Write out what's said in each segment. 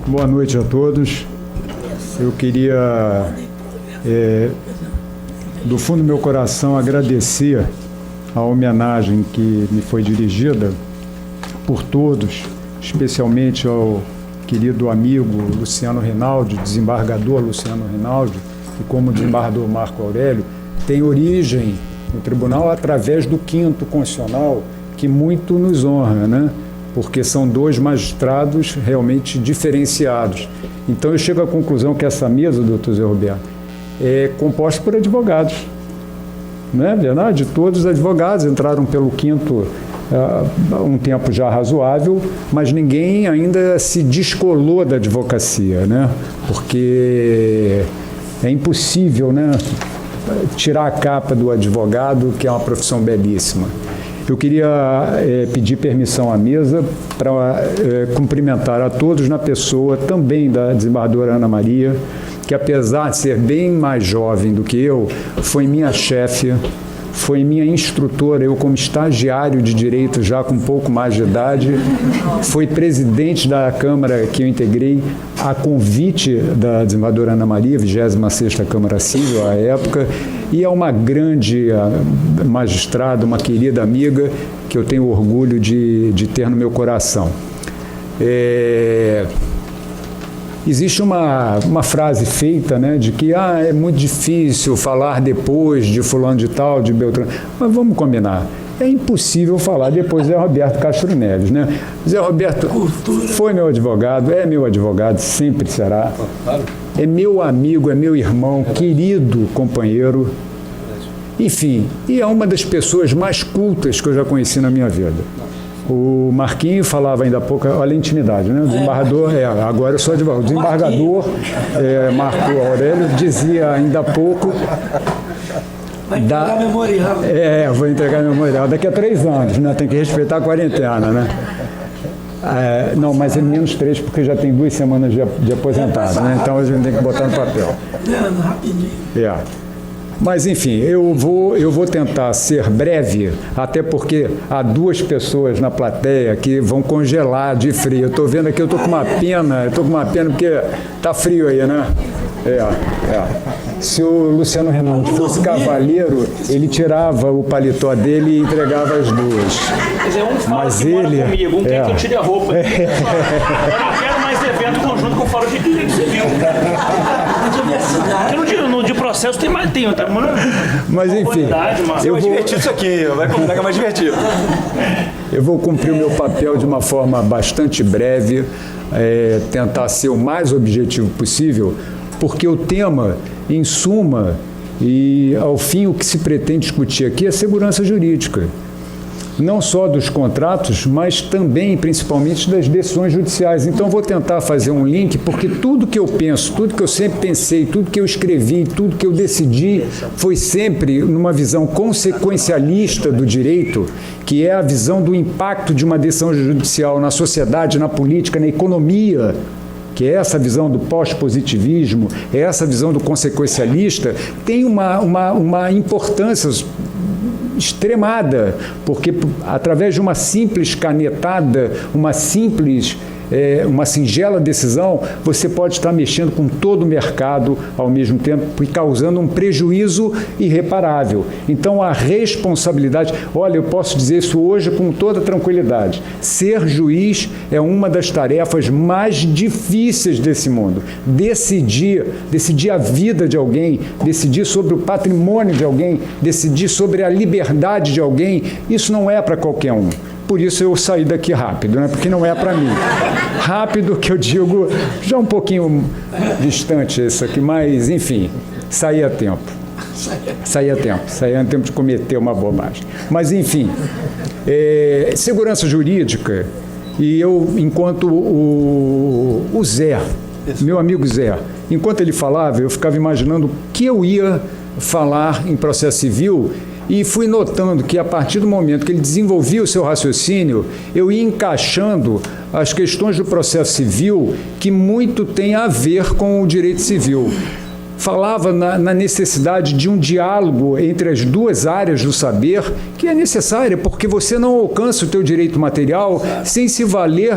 Boa noite a todos. Eu queria, do fundo do meu coração, agradecer a homenagem que me foi dirigida por todos, especialmente ao querido amigo Luciano Rinaldi, desembargador Luciano Rinaldi, que, como desembargador Marco Aurélio, tem origem no tribunal através do 5º Constitucional, que muito nos honra, né? Porque são dois magistrados realmente diferenciados. Então eu chego à conclusão que essa mesa, doutor Zé Roberto, é composta por advogados. Não é verdade? Todos os advogados entraram pelo 5º um tempo já razoável, mas ninguém ainda se descolou da advocacia, né? Porque é impossível, né, tirar a capa do advogado, que é uma profissão belíssima. Eu queria pedir permissão à mesa para cumprimentar a todos na pessoa também da desembargadora Ana Maria, que apesar de ser bem mais jovem do que eu, foi minha chefe, foi minha instrutora, eu como estagiário de Direito já com um pouco mais de idade, foi presidente da Câmara que eu integrei a convite da desembargadora Ana Maria, 26ª Câmara Civil à época, e é uma grande magistrada, uma querida amiga que eu tenho orgulho de ter no meu coração. Existe uma frase feita, né, de que é muito difícil falar depois de fulano de tal, de Beltrano, mas vamos combinar. É impossível falar depois de Zé Roberto Castro Neves, né? Zé Roberto foi meu advogado, é meu advogado, sempre será. É meu amigo, é meu irmão, querido companheiro. Enfim, e é uma das pessoas mais cultas que eu já conheci na minha vida. O Marquinho falava ainda há pouco, olha a intimidade, né? O desembargador, agora eu sou advogado. O desembargador Marco Aurélio dizia ainda há pouco. Vai entregar memorial. Vou entregar memorial daqui a 3 anos, né? Tem que respeitar a quarentena, né? Não, mas é menos 3, porque já tem 2 semanas de aposentado, né? Então a gente tem que botar no papel. Rapidinho. Mas, enfim, eu vou tentar ser breve, até porque há 2 pessoas na plateia que vão congelar de frio. Eu estou vendo aqui, eu estou com uma pena, porque está frio aí, né? Se o Luciano Rinaldi fosse cavalheiro, ele tirava o paletó dele e entregava as 2. Quer dizer, um fala mas que ele, mora comigo, quer que eu tire a roupa. Eu não quero mais evento conjunto com o Fórum de Direito Civil. De processo tem mais tempo, tá? Mas enfim, eu vou divertir isso aqui, vai ficar mais divertido. Eu vou cumprir o meu papel de uma forma bastante breve, tentar ser o mais objetivo possível, porque o tema, em suma, e ao fim o que se pretende discutir aqui é segurança jurídica. Não só dos contratos, mas também, principalmente, das decisões judiciais. Então, vou tentar fazer um link, porque tudo que eu penso, tudo que eu sempre pensei, tudo que eu escrevi, tudo que eu decidi, foi sempre numa visão consequencialista do direito, que é a visão do impacto de uma decisão judicial na sociedade, na política, na economia, que é essa visão do pós-positivismo, é essa visão do consequencialista, tem uma importância extremada, porque através de uma simples canetada, uma singela decisão, você pode estar mexendo com todo o mercado ao mesmo tempo e causando um prejuízo irreparável. Então, a responsabilidade, olha, eu posso dizer isso hoje com toda tranquilidade, ser juiz é uma das tarefas mais difíceis desse mundo. Decidir a vida de alguém, decidir sobre o patrimônio de alguém, decidir sobre a liberdade de alguém, isso não é para qualquer um. Por isso eu saí daqui rápido, né? Porque não é para mim. Rápido que eu digo, já um pouquinho distante isso aqui, mas, enfim, saí a tempo. Saí a tempo de cometer uma bobagem. Mas, enfim, segurança jurídica, e eu, enquanto o Zé, meu amigo Zé, enquanto ele falava, eu ficava imaginando o que eu ia falar em processo civil e fui notando que, a partir do momento que ele desenvolvia o seu raciocínio, eu ia encaixando as questões do processo civil que muito tem a ver com o direito civil. Falava na necessidade de um diálogo entre as duas áreas do saber, que é necessária, porque você não alcança o teu direito material sem se valer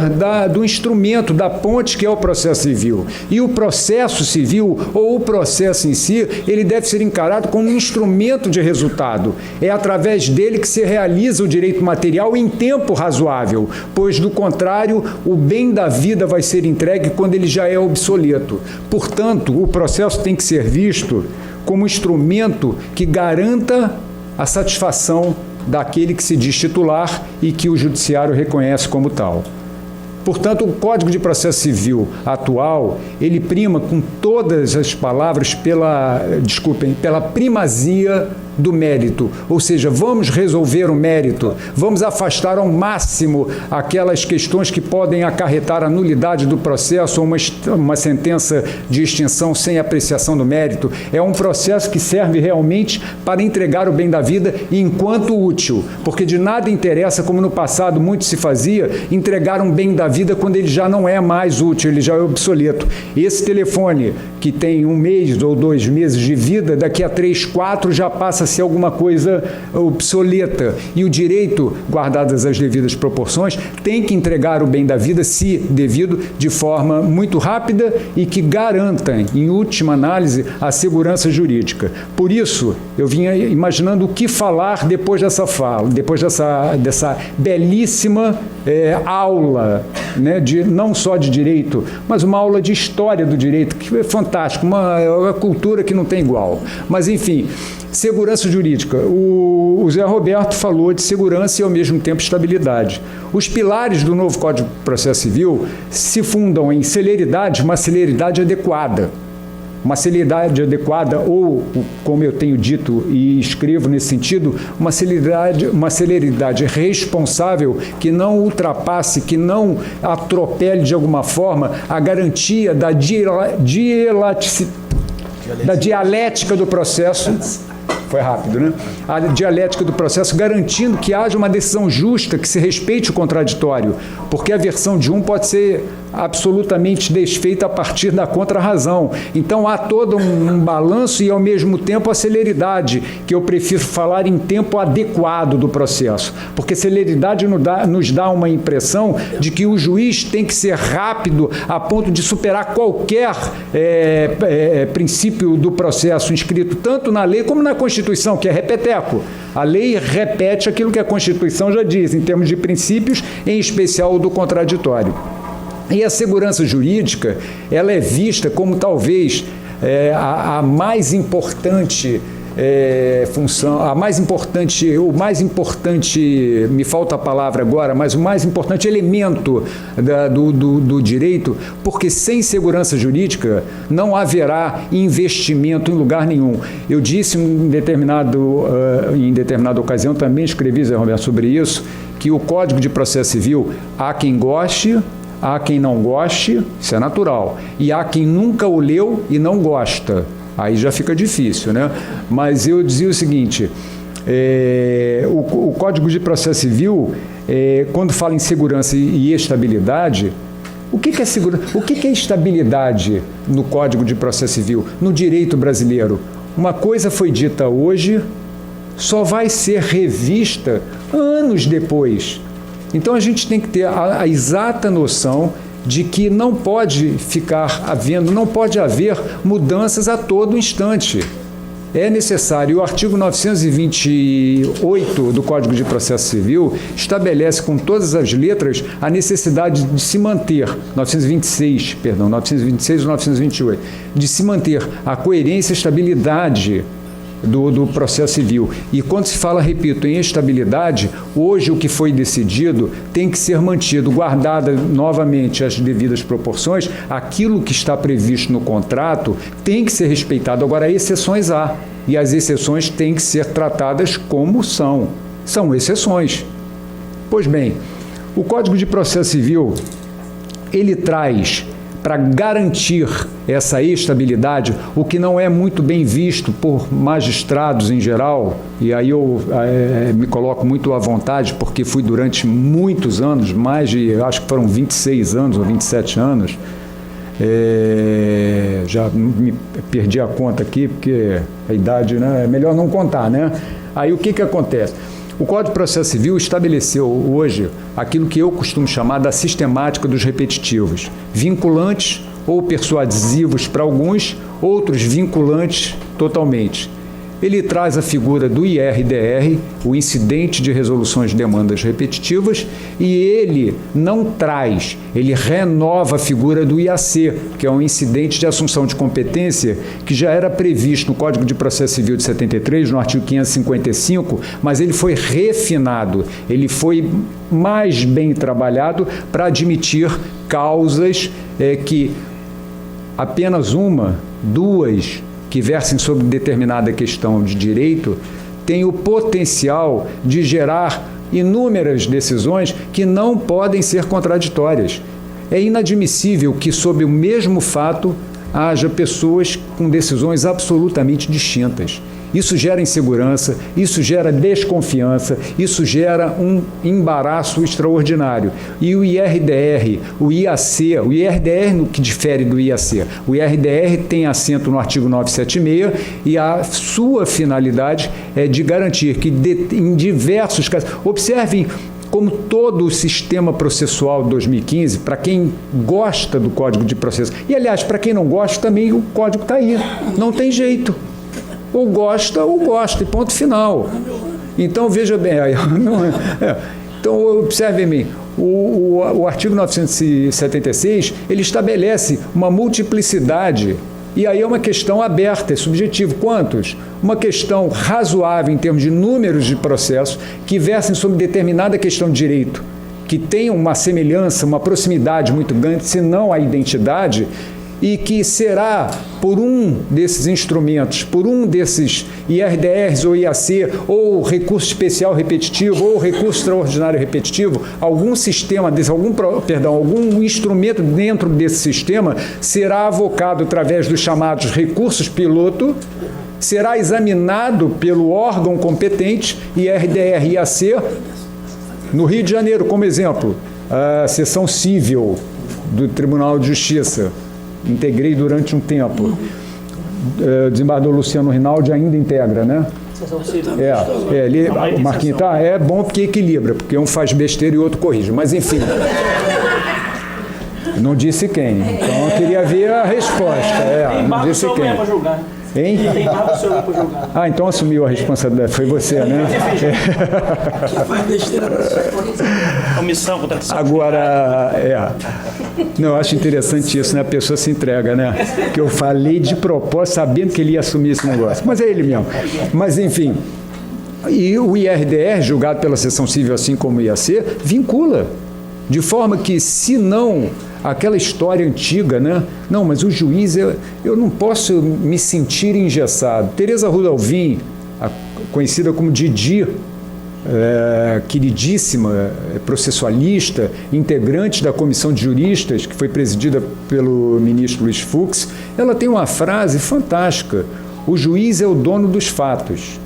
do instrumento, da ponte que é o processo civil. E o processo civil, ou o processo em si, ele deve ser encarado como um instrumento de resultado. É através dele que se realiza o direito material em tempo razoável, pois, do contrário, o bem da vida vai ser entregue quando ele já é obsoleto. Portanto, o processo tem que ser visto como instrumento que garanta a satisfação daquele que se diz titular e que o judiciário reconhece como tal. Portanto, o Código de Processo Civil atual, ele prima com todas as palavras pela primazia do mérito, ou seja, vamos resolver o mérito, vamos afastar ao máximo aquelas questões que podem acarretar a nulidade do processo ou uma sentença de extinção sem apreciação do mérito. É um processo que serve realmente para entregar o bem da vida enquanto útil, porque de nada interessa, como no passado muito se fazia, entregar um bem da vida quando ele já não é mais útil, ele já é obsoleto. Esse telefone que tem 1 mês ou 2 meses de vida, daqui a 3, 4 já passa a ser alguma coisa obsoleta. E o direito, guardadas as devidas proporções, tem que entregar o bem da vida, se devido, de forma muito rápida e que garanta, em última análise, a segurança jurídica. Por isso, eu vinha imaginando o que falar depois dessa fala, depois dessa belíssima aula, né, não só de direito, mas uma aula de história do direito, que é fantástico, uma cultura que não tem igual. Mas, enfim, segurança jurídica. O Zé Roberto falou de segurança e, ao mesmo tempo, estabilidade. Os pilares do novo Código de Processo Civil se fundam em celeridade, uma celeridade adequada. Uma celeridade adequada, ou, como eu tenho dito e escrevo nesse sentido, uma celeridade responsável que não ultrapasse, que não atropele de alguma forma a garantia da dialética do processo. Foi rápido, né? A dialética do processo, garantindo que haja uma decisão justa, que se respeite o contraditório, porque a versão de um pode ser absolutamente desfeita a partir da contra-razão. Então, há todo um balanço e, ao mesmo tempo, a celeridade, que eu prefiro falar em tempo adequado do processo, porque celeridade nos dá uma impressão de que o juiz tem que ser rápido a ponto de superar qualquer princípio do processo inscrito tanto na lei como na Constituição, que é repeteco. A lei repete aquilo que a Constituição já diz, em termos de princípios, em especial o do contraditório. E a segurança jurídica, ela é vista como talvez a mais importante função, o mais importante, me falta a palavra agora, mas o mais importante elemento do direito, porque sem segurança jurídica não haverá investimento em lugar nenhum. Eu disse em determinada ocasião, também escrevi, Zé Roberto, sobre isso, que o Código de Processo Civil, há quem goste, há quem não goste, isso é natural, e há quem nunca o leu e não gosta. Aí já fica difícil, né? Mas eu dizia o seguinte, o Código de Processo Civil, quando fala em segurança e estabilidade, o que é segurança? O que é estabilidade no Código de Processo Civil, no direito brasileiro? Uma coisa foi dita hoje, só vai ser revista anos depois. Então, a gente tem que ter a exata noção de que não pode haver mudanças a todo instante. É necessário. O artigo 928 do Código de Processo Civil estabelece com todas as letras a necessidade de se manter, 926 ou 928, de se manter a coerência e estabilidade do processo civil. E quando se fala, repito, em estabilidade, hoje o que foi decidido tem que ser mantido, guardada novamente as devidas proporções, aquilo que está previsto no contrato tem que ser respeitado. Agora, exceções há, e as exceções têm que ser tratadas como são exceções. Pois bem, o Código de Processo Civil, ele traz, para garantir essa estabilidade, o que não é muito bem visto por magistrados em geral, e aí eu me coloco muito à vontade, porque fui durante muitos anos, mais de, acho que foram 26 anos ou 27 anos, já me perdi a conta aqui, porque a idade, né, é melhor não contar, né? Aí o que acontece? O Código de Processo Civil estabeleceu hoje aquilo que eu costumo chamar da sistemática dos repetitivos, vinculantes ou persuasivos para alguns, outros vinculantes totalmente. Ele traz a figura do IRDR, o Incidente de Resoluções de Demandas Repetitivas, e ele não traz, ele renova a figura do IAC, que é um Incidente de Assunção de Competência, que já era previsto no Código de Processo Civil de 73, no artigo 555, mas ele foi refinado, ele foi mais bem trabalhado para admitir causas que apenas uma, duas, que versem sobre determinada questão de direito, tem o potencial de gerar inúmeras decisões que não podem ser contraditórias. É inadmissível que, sob o mesmo fato, haja pessoas com decisões absolutamente distintas. Isso gera insegurança, isso gera desconfiança, isso gera um embaraço extraordinário. E o IRDR, o IAC, o IRDR no que difere do IAC, o IRDR tem assento no artigo 976 e a sua finalidade é de garantir que em diversos casos, observem como todo o sistema processual de 2015, para quem gosta do Código de Processo, e aliás, para quem não gosta também o Código está aí, não tem jeito. Ou gosta, e ponto final. Então, veja bem, então, observem-me, o artigo 976, ele estabelece uma multiplicidade, e aí é uma questão aberta, é subjetivo. Quantos? Uma questão razoável em termos de números de processos que versem sobre determinada questão de direito, que tenham uma semelhança, uma proximidade muito grande, se não a identidade, e que será por um desses instrumentos, por um desses IRDRs ou IAC, ou recurso especial repetitivo, ou recurso extraordinário repetitivo, algum sistema desse, algum instrumento dentro desse sistema será avocado através dos chamados recursos piloto, será examinado pelo órgão competente, IRDR e IAC, no Rio de Janeiro, como exemplo, a seção civil do Tribunal de Justiça, integrei durante um tempo. O desembargador Luciano Rinaldi ainda integra, né? O Marquinhos tá, é bom porque equilibra, porque um faz besteira e o outro corrige, mas enfim. Não disse quem, então eu queria ver a resposta. Não disse quem. Hein? Tem nada sobre para julgar. Ah, então assumiu a responsabilidade. Foi você, né? Faz besteira. Omissão, contradição. Agora, não, eu acho interessante isso, né? A pessoa se entrega, né? Que eu falei de propósito, sabendo que ele ia assumir esse negócio. Mas é ele mesmo. Mas, enfim. E o IRDR, julgado pela seção civil, assim como o IAC, vincula. De forma que, se não, aquela história antiga, né? Não, mas o juiz, eu não posso me sentir engessado. Teresa Rudolvin, conhecida como Didi, queridíssima processualista, integrante da comissão de juristas, que foi presidida pelo ministro Luiz Fux, ela tem uma frase fantástica: o juiz é o dono dos fatos,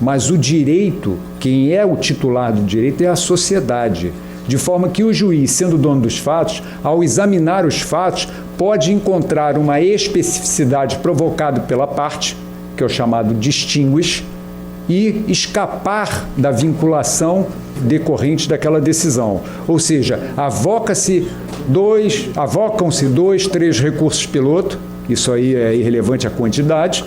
mas o direito, quem é o titular do direito é a sociedade. De forma que o juiz, sendo dono dos fatos, ao examinar os fatos, pode encontrar uma especificidade provocada pela parte, que é o chamado distinguish, e escapar da vinculação decorrente daquela decisão. Ou seja, avocam-se 2, 3 recursos piloto, isso aí é irrelevante a quantidade,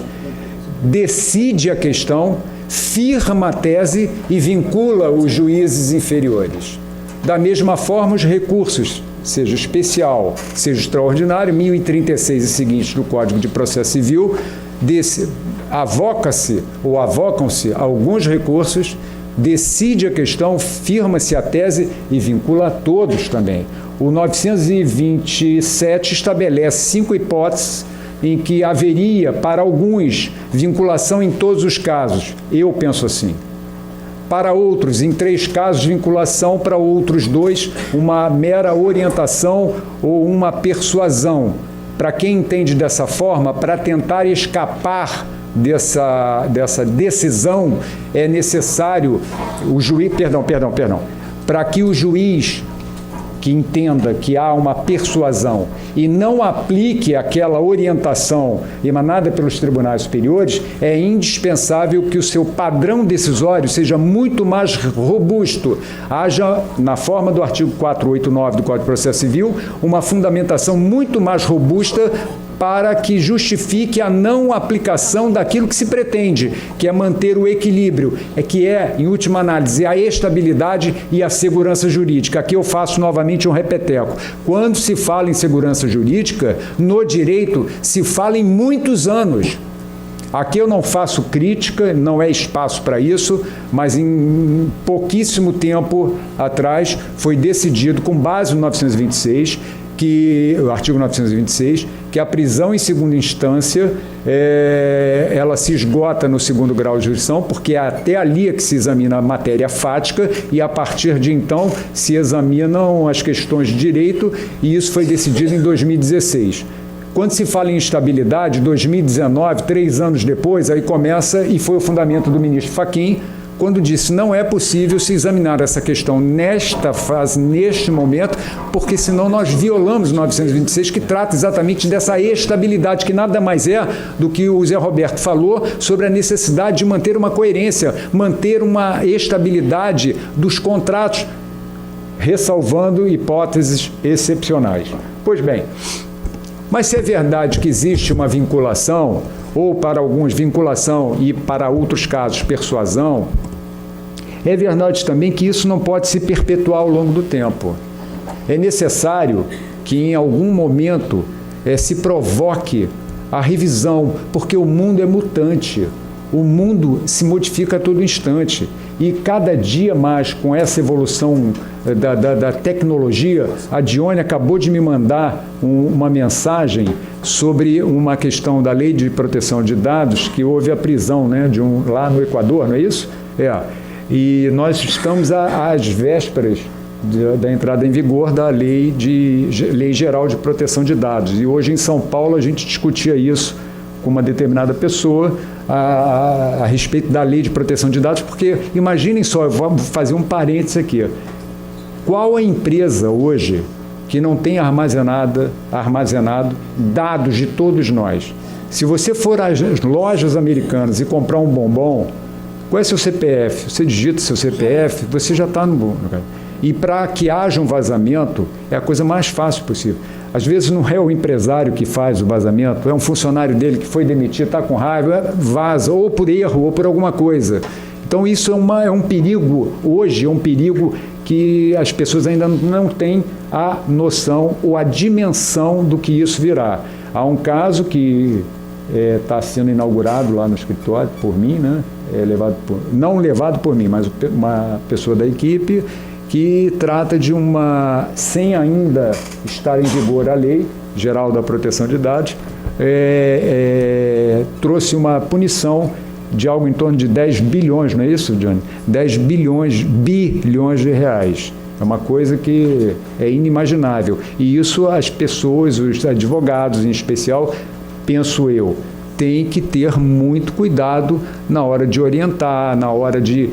decide a questão, firma a tese e vincula os juízes inferiores. Da mesma forma, os recursos, seja especial, seja extraordinário, 1036 e seguintes do Código de Processo Civil, avocam-se alguns recursos, decide a questão, firma-se a tese e vincula a todos também. O 927 estabelece 5 hipóteses em que haveria, para alguns, vinculação em todos os casos. Eu penso assim. Para outros, em 3 casos, vinculação, para outros 2, uma mera orientação ou uma persuasão. para quem entende dessa forma, para tentar escapar dessa decisão, é necessário o juiz, para que o juiz que entenda que há uma persuasão e não aplique aquela orientação emanada pelos tribunais superiores, é indispensável que o seu padrão decisório seja muito mais robusto. Haja, na forma do artigo 489 do Código de Processo Civil, uma fundamentação muito mais robusta para que justifique a não aplicação daquilo que se pretende, que é manter o equilíbrio, que é, em última análise, a estabilidade e a segurança jurídica. Aqui eu faço novamente um repeteco. Quando se fala em segurança jurídica, no direito se fala em muitos anos. Aqui eu não faço crítica, não é espaço para isso, mas em pouquíssimo tempo atrás foi decidido, com base no 926, o artigo 926, que a prisão em segunda instância, ela se esgota no segundo grau de jurisdição, porque é até ali é que se examina a matéria fática e, a partir de então, se examinam as questões de direito, e isso foi decidido em 2016. Quando se fala em instabilidade, 2019, 3 anos depois, aí começa, e foi o fundamento do ministro Fachin, quando disse não é possível se examinar essa questão nesta fase, neste momento, porque senão nós violamos o 926, que trata exatamente dessa estabilidade, que nada mais é do que o Zé Roberto falou sobre a necessidade de manter uma coerência, manter uma estabilidade dos contratos, ressalvando hipóteses excepcionais. Pois bem, mas se é verdade que existe uma vinculação, ou para alguns vinculação e para outros casos persuasão, é verdade também que isso não pode se perpetuar ao longo do tempo. É necessário que em algum momento se provoque a revisão, porque o mundo é mutante, o mundo se modifica a todo instante e cada dia mais com essa evolução da tecnologia. A Dione acabou de me mandar uma mensagem sobre uma questão da Lei de Proteção de Dados, que houve a prisão, né, lá no Equador, não é isso? E nós estamos às vésperas da entrada em vigor da Lei Geral de Proteção de Dados. E hoje em São Paulo a gente discutia isso com uma determinada pessoa a respeito da Lei de Proteção de Dados, porque imaginem só, eu vou fazer um parênteses aqui. Qual a empresa hoje que não tem armazenado dados de todos nós? Se você for às lojas americanas e comprar um bombom, qual é seu CPF? Você digita seu CPF, você já está no lugar. E para que haja um vazamento, é a coisa mais fácil possível. Às vezes não é o empresário que faz o vazamento, é um funcionário dele que foi demitido, está com raiva, vaza, ou por erro, ou por alguma coisa. Então isso é um perigo, hoje é um perigo que as pessoas ainda não têm a noção ou a dimensão do que isso virá. Há um caso que está sendo inaugurado lá no escritório por mim, né? Não levado por mim, mas uma pessoa da equipe, que trata de sem ainda estar em vigor a Lei Geral da Proteção de Dados, trouxe uma punição de algo em torno de 10 bilhões, não é isso, Johnny? 10 bilhões de reais. É uma coisa que é inimaginável. E isso as pessoas, os advogados em especial, penso eu, têm que ter muito cuidado na hora de orientar, na hora de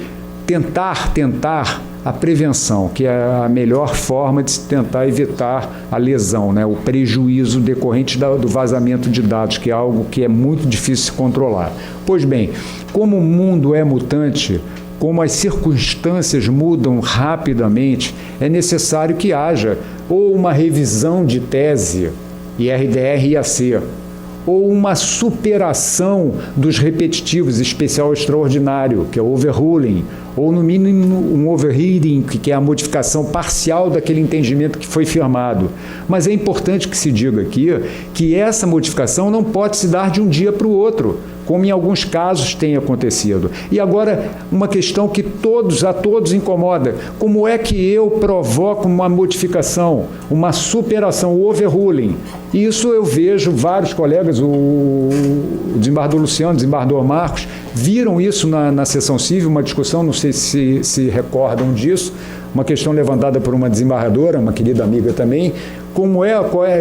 tentar a prevenção, que é a melhor forma de se tentar evitar a lesão, né? O prejuízo decorrente do vazamento de dados, que é algo que é muito difícil de se controlar. Pois bem, como o mundo é mutante, como as circunstâncias mudam rapidamente, é necessário que haja ou uma revisão de tese, IRDR e IAC, ou uma superação dos repetitivos, especial extraordinário, que é o overruling, ou no mínimo um overreading, que é a modificação parcial daquele entendimento que foi firmado. Mas é importante que se diga aqui que essa modificação não pode se dar de um dia para o outro, como em alguns casos tem acontecido. E agora, uma questão que a todos incomoda: como é que eu provoco uma modificação, uma superação, o overruling? E isso eu vejo vários colegas, o desembargador Luciano, o desembargador Marcos, viram isso na sessão civil, uma discussão, não sei se recordam disso, uma questão levantada por uma desembargadora, uma querida amiga também,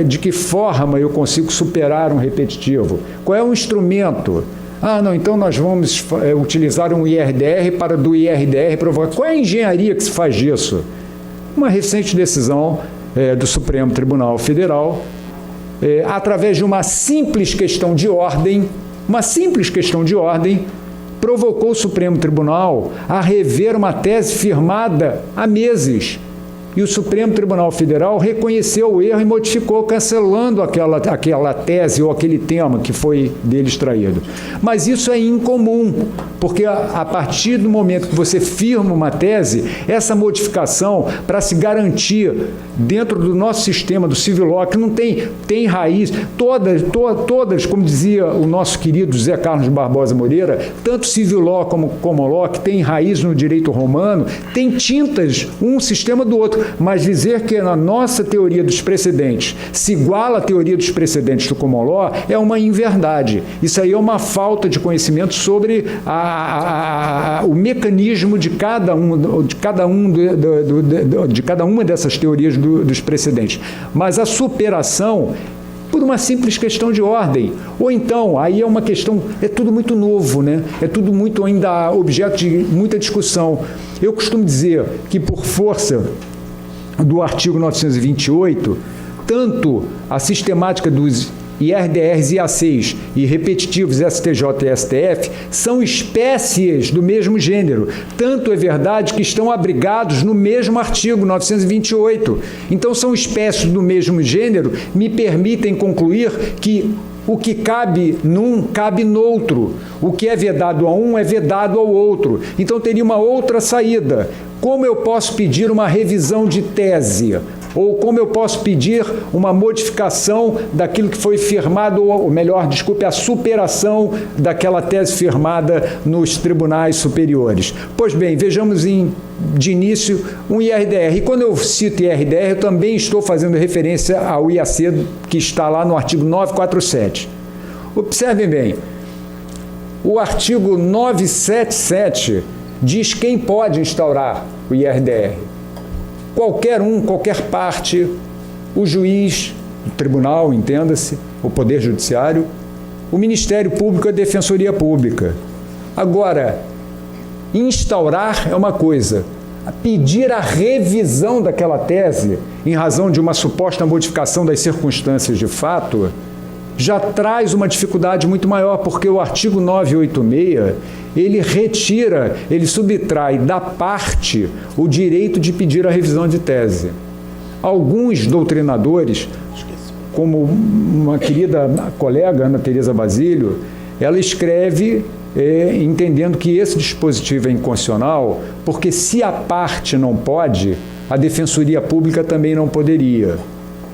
de que forma eu consigo superar um repetitivo? Qual é o instrumento? Não, então nós vamos utilizar um IRDR para do IRDR provocar. Qual é a engenharia que se faz disso? Uma recente decisão do Supremo Tribunal Federal, através de uma simples questão de ordem, provocou o Supremo Tribunal a rever uma tese firmada há meses. E o Supremo Tribunal Federal reconheceu o erro e modificou, cancelando aquela tese ou aquele tema que foi dele extraído. Mas isso é incomum, porque a partir do momento que você firma uma tese, essa modificação, para se garantir dentro do nosso sistema do civil law, que não tem raiz, todas, como dizia o nosso querido Zé Carlos Barbosa Moreira, tanto civil law como common law, que tem raiz no direito romano, tem tintas um sistema do outro. Mas dizer que na nossa teoria dos precedentes se iguala à teoria dos precedentes do common law é uma inverdade. Isso aí é uma falta de conhecimento sobre o mecanismo de cada uma dessas teorias dos precedentes. Mas a superação por uma simples questão de ordem. Ou então, aí é uma questão, é tudo muito novo, né? É tudo muito ainda objeto de muita discussão. Eu costumo dizer que por força do artigo 928, tanto a sistemática dos IRDRs e A6 e repetitivos STJ e STF são espécies do mesmo gênero. Tanto é verdade que estão abrigados no mesmo artigo 928. Então, são espécies do mesmo gênero, me permitem concluir que o que cabe num, cabe noutro. O que é vedado a um, é vedado ao outro. Então, teria uma outra saída. Como eu posso pedir uma revisão de tese? Ou como eu posso pedir uma modificação daquilo que foi firmado, ou melhor, desculpe, a superação daquela tese firmada nos tribunais superiores? Pois bem, vejamos de início um IRDR. E quando eu cito IRDR, eu também estou fazendo referência ao IAC, que está lá no artigo 947. Observem bem, o artigo 977 diz quem pode instaurar o IRDR. Qualquer um, qualquer parte, o juiz, o tribunal, entenda-se, o Poder Judiciário, o Ministério Público e a Defensoria Pública. Agora, instaurar é uma coisa, pedir a revisão daquela tese em razão de uma suposta modificação das circunstâncias de fato já traz uma dificuldade muito maior, porque o artigo 986, ele subtrai da parte o direito de pedir a revisão de tese. Alguns doutrinadores, como uma querida colega, Ana Tereza Basílio, ela escreve entendendo que esse dispositivo é inconstitucional, porque se a parte não pode, a Defensoria Pública também não poderia.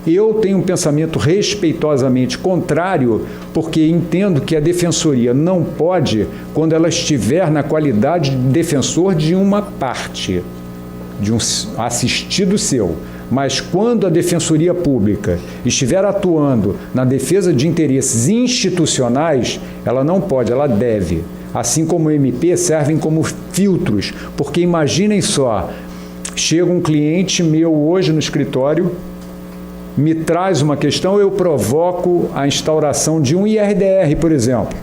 Eu tenho um pensamento respeitosamente contrário, porque entendo que a Defensoria não pode quando ela estiver na qualidade de defensor de uma parte, de um assistido seu. Mas quando a Defensoria Pública estiver atuando na defesa de interesses institucionais, ela não pode, ela deve. Assim como o MP servem como filtros, porque imaginem só, chega um cliente meu hoje no escritório, me traz uma questão, eu provoco a instauração de um IRDR, por exemplo.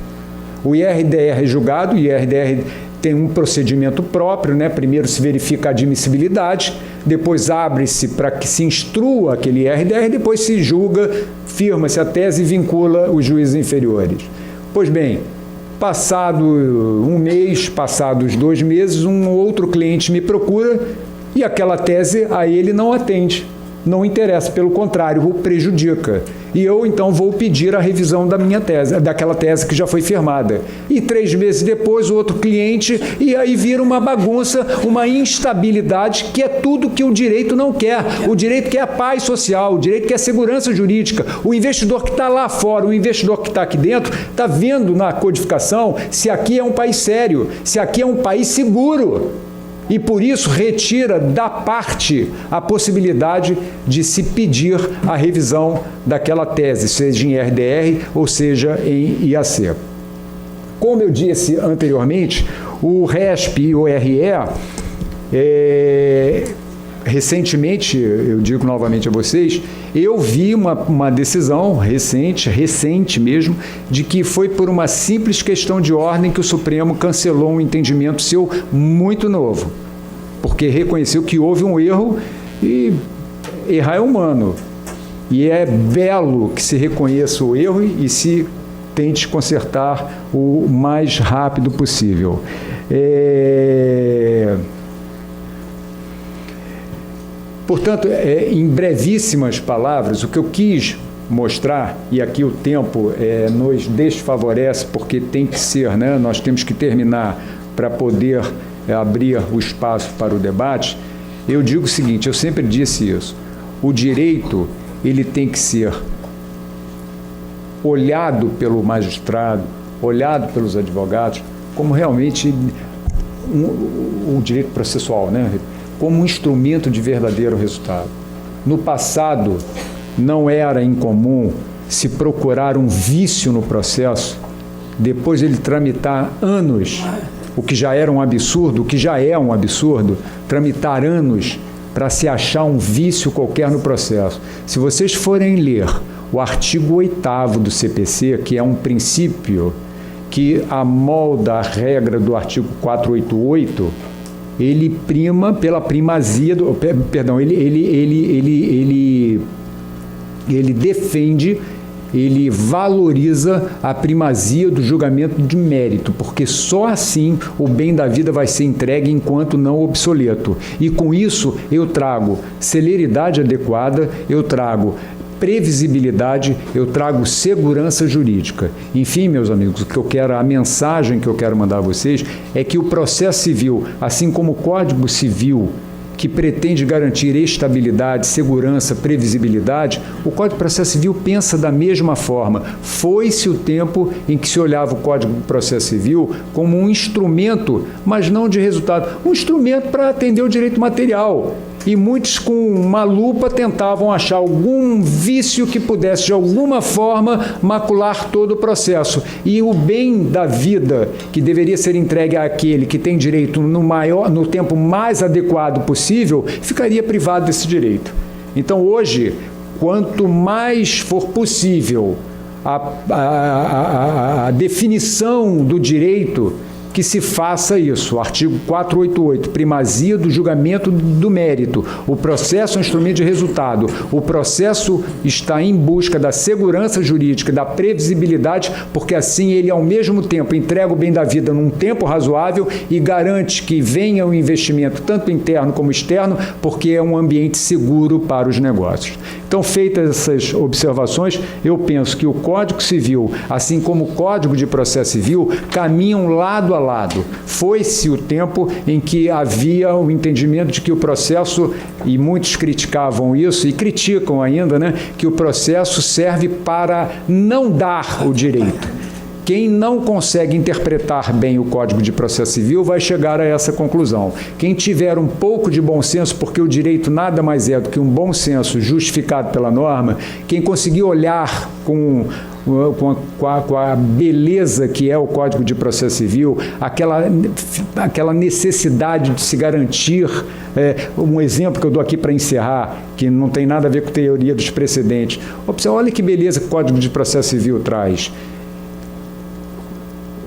O IRDR é julgado, o IRDR tem um procedimento próprio, né? Primeiro se verifica a admissibilidade, depois abre-se para que se instrua aquele IRDR, depois se julga, firma-se a tese e vincula os juízes inferiores. Pois bem, passado um mês, passados 2 meses, um outro cliente me procura e aquela tese a ele não atende. Não interessa, pelo contrário, o prejudica. E eu, então, vou pedir a revisão da minha tese, daquela tese que já foi firmada. E 3 meses depois, o outro cliente, e aí vira uma bagunça, uma instabilidade, que é tudo que o direito não quer. O direito quer a paz social, o direito quer a segurança jurídica. O investidor que está lá fora, o investidor que está aqui dentro, está vendo na codificação se aqui é um país sério, se aqui é um país seguro. e, por isso, retira da parte a possibilidade de se pedir a revisão daquela tese, seja em RDR ou seja em IAC. Como eu disse anteriormente, o RESP e o RE, recentemente, eu digo novamente a vocês, eu vi uma decisão recente mesmo, de que foi por uma simples questão de ordem que o Supremo cancelou um entendimento seu muito novo, porque reconheceu que houve um erro e errar é humano. E é belo que se reconheça o erro e se tente consertar o mais rápido possível. Portanto, em brevíssimas palavras, o que eu quis mostrar, e aqui o tempo nos desfavorece, porque tem que ser, né? Nós temos que terminar para poder abrir o espaço para o debate. Eu digo o seguinte, eu sempre disse isso, o direito ele tem que ser olhado pelo magistrado, olhado pelos advogados, como realmente o direito processual, né? Como um instrumento de verdadeiro resultado. No passado, não era incomum se procurar um vício no processo, depois ele tramitar anos, o que já era um absurdo, o que já é um absurdo, tramitar anos para se achar um vício qualquer no processo. Se vocês forem ler o artigo 8º do CPC, que é um princípio que amolda a regra do artigo 488, ele prima pela primazia do... Perdão, ele defende, ele valoriza a primazia do julgamento de mérito, porque só assim o bem da vida vai ser entregue enquanto não obsoleto. E com isso eu trago celeridade adequada, eu trago previsibilidade, eu trago segurança jurídica. Enfim, meus amigos, a mensagem que eu quero mandar a vocês é que o processo civil, assim como o Código Civil, que pretende garantir estabilidade, segurança, previsibilidade, o Código de Processo Civil pensa da mesma forma. Foi-se o tempo em que se olhava o Código de Processo Civil como um instrumento, mas não de resultado, um instrumento para atender o direito material. E muitos com uma lupa tentavam achar algum vício que pudesse de alguma forma macular todo o processo. E o bem da vida que deveria ser entregue àquele que tem direito no tempo mais adequado possível, ficaria privado desse direito. Então hoje, quanto mais for possível a definição do direito, que se faça isso. O artigo 488, primazia do julgamento do mérito. O processo é um instrumento de resultado. O processo está em busca da segurança jurídica, da previsibilidade, porque assim ele, ao mesmo tempo, entrega o bem da vida num tempo razoável e garante que venha o investimento, tanto interno como externo, porque é um ambiente seguro para os negócios. Então, feitas essas observações, eu penso que o Código Civil, assim como o Código de Processo Civil, caminham lado a lado. Foi-se o tempo em que havia o entendimento de que o processo, e muitos criticavam isso, e criticam ainda, né, que o processo serve para não dar o direito. Quem não consegue interpretar bem o Código de Processo Civil vai chegar a essa conclusão. Quem tiver um pouco de bom senso, porque o direito nada mais é do que um bom senso justificado pela norma, quem conseguir olhar com a beleza que é o Código de Processo Civil, aquela necessidade de se garantir, um exemplo que eu dou aqui para encerrar, que não tem nada a ver com a teoria dos precedentes. Olha que beleza que o Código de Processo Civil traz.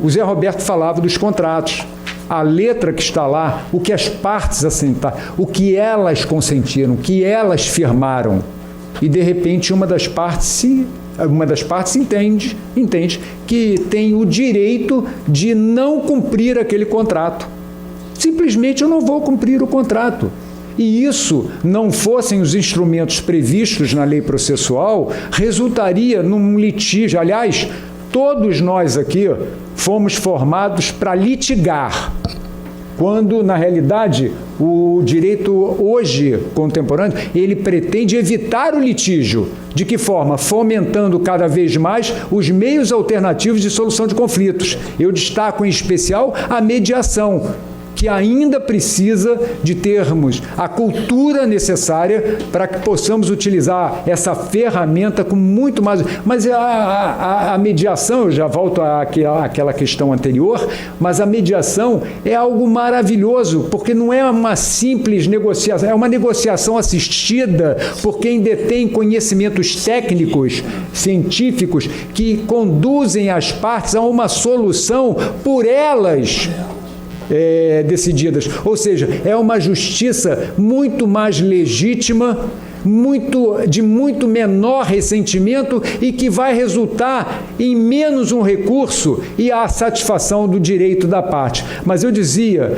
O Zé Roberto falava dos contratos, a letra que está lá, o que as partes assentaram, o que elas consentiram, o que elas firmaram. E, de repente, uma das partes entende que tem o direito de não cumprir aquele contrato. Simplesmente eu não vou cumprir o contrato. E isso, não fossem os instrumentos previstos na lei processual, resultaria num litígio. Aliás, todos nós aqui fomos formados para litigar, quando, na realidade, o direito hoje contemporâneo, ele pretende evitar o litígio. De que forma? Fomentando cada vez mais os meios alternativos de solução de conflitos. Eu destaco em especial a mediação, que ainda precisa de termos a cultura necessária para que possamos utilizar essa ferramenta com muito mais... Mas a mediação, eu já volto àquela questão anterior, mas a mediação é algo maravilhoso, porque não é uma simples negociação, é uma negociação assistida por quem detém conhecimentos técnicos, científicos, que conduzem as partes a uma solução por elas decididas. Ou seja, é uma justiça muito mais legítima, de muito menor ressentimento e que vai resultar em menos um recurso e a satisfação do direito da parte. Mas eu dizia,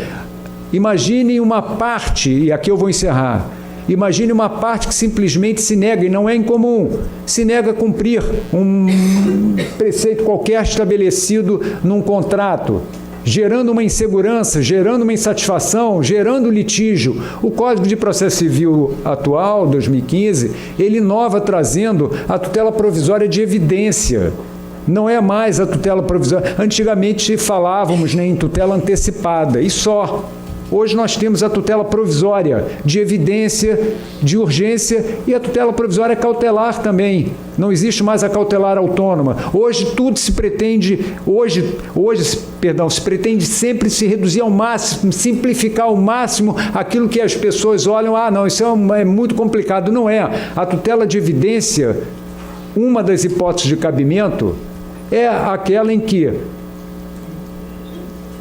imagine uma parte, e aqui eu vou encerrar, imagine uma parte que simplesmente se nega, e não é incomum, se nega a cumprir um preceito qualquer estabelecido num contrato, gerando uma insegurança, gerando uma insatisfação, gerando litígio. O Código de Processo Civil atual, 2015, ele inova trazendo a tutela provisória de evidência. Não é mais a tutela provisória. Antigamente falávamos em tutela antecipada, e só. Hoje nós temos a tutela provisória de evidência, de urgência e a tutela provisória cautelar também. Não existe mais a cautelar autônoma. Hoje tudo se pretende, se pretende sempre se reduzir ao máximo, simplificar ao máximo aquilo que as pessoas olham, não, isso é muito complicado. Não é. A tutela de evidência, uma das hipóteses de cabimento, é aquela em que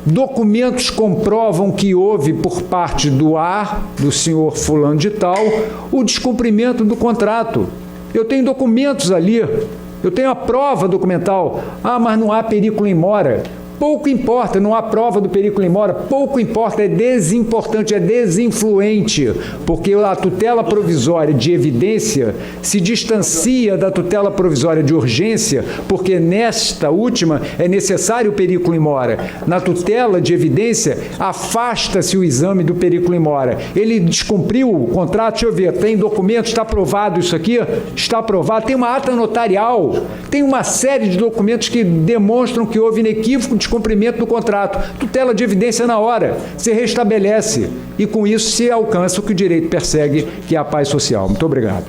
documentos comprovam que houve por parte do senhor fulano de tal, o descumprimento do contrato. Eu tenho documentos ali, eu tenho a prova documental. Mas não há perículo in mora. Pouco importa, não há prova do perículo in mora, pouco importa, é desimportante, é desinfluente, porque a tutela provisória de evidência se distancia da tutela provisória de urgência, porque nesta última é necessário o perículo in mora. Na tutela de evidência, afasta-se o exame do perículo in mora. Ele descumpriu o contrato, deixa eu ver, tem documento, está aprovado isso aqui? Está aprovado, tem uma ata notarial, tem uma série de documentos que demonstram que houve inequívoco descumprimento do contrato. Tutela de evidência na hora, se restabelece e com isso se alcança o que o direito persegue, que é a paz social. Muito obrigado.